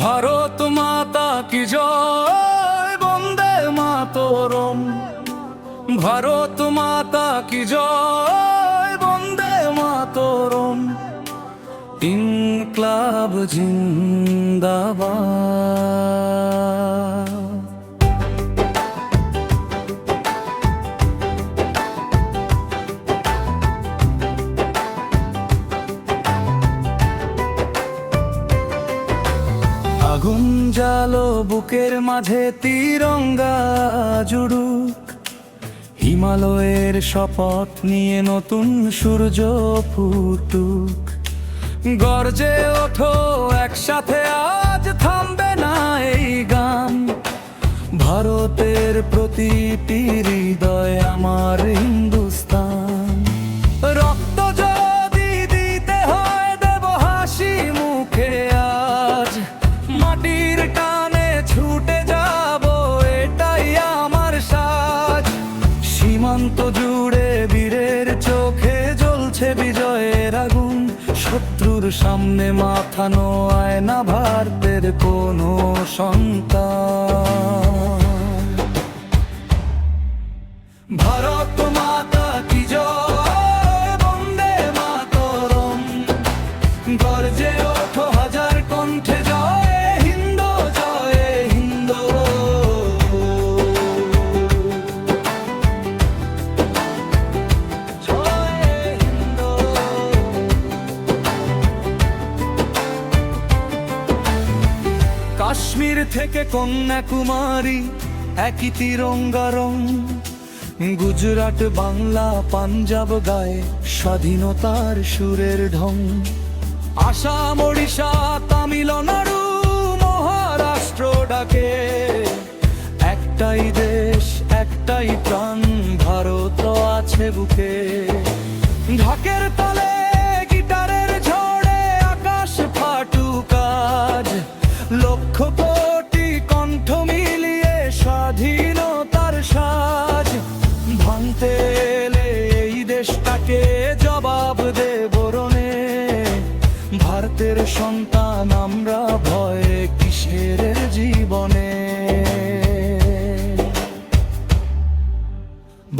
ভারত মাতা কি জয়, বন্দে মাতরম। ভারত মাতা কি জয়, বন্দে মাতরম। ইনকলাব জিন্দাবাদ। আগুন জালো বুকের মাঝে, তিরঙ্গা জুড়ুক। হিমালয়ের শপথ নিয়ে নতুন সূর্য ফুটুক। গর্জে ওঠো একসাথে, আজ থামবে না এই গান। ভারতের প্রতিটি হৃদয় আমার হিন্দুস্তান। রক্ত যদি দিতে হয়, দেব হাসি মুখে আজ। মাটির টানে ছুটে যাব, এটাই আমার সাজ। সীমান্ত জুড়ে বীরের চোখে জ্বলছে বিজয়ের আগুন। শত্রুর সামনে মাথা নোয়ায় না ভারতের কোনো সন্তান। ভারত মাতা কি জয়, বন্দে মাতরম। গর্জে ওঠো হাজার কণ্ঠে, জয় হিন্দ, জয় হিন্দ। কাশ্মীর থেকে কন্যাকুমারী একই তিরঙ্গা রং। গুজরাট, বাংলা, পাঞ্জাব গায়ে স্বাধীনতার সুরের ঢং। আসাম, ওড়িশা, তামিলনাড়ু, মহারাষ্ট্র ডাকে। একটাই দেশ, একটাই প্রাণ, ভারত আছে বুকে। ঢাকের তালে, গিটারের ঝড়ে আকাশ ফাটুক আজ। লক্ষ কোটি কণ্ঠ মিলিয়ে স্বাধীনতার সাজ। ভাঙতে এলে এই দেশটাকে জবাব দেব রণে। ভারতের সন্তান আমরা, ভয় কিসের জীবনে।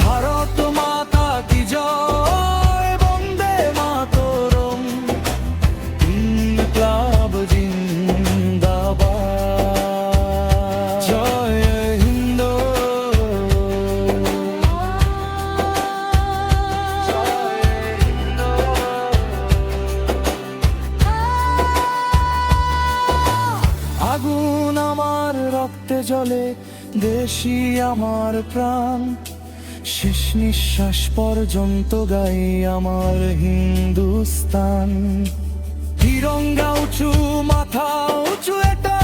ভারত মাতা কি জয়, বন্দে মাতরম। ইনকলাব জিন্দাবাদ। জয় হিন্দ, জয় হিন্দ। আগুন আমার রক্তে জ্বলে, দেশই আমার প্রাণ। শেষ নিঃশ্বাস পর্যন্ত গাই আমার হিন্দুস্তান। তিরঙ্গা উঁচু, মাথা উঁচু, এটা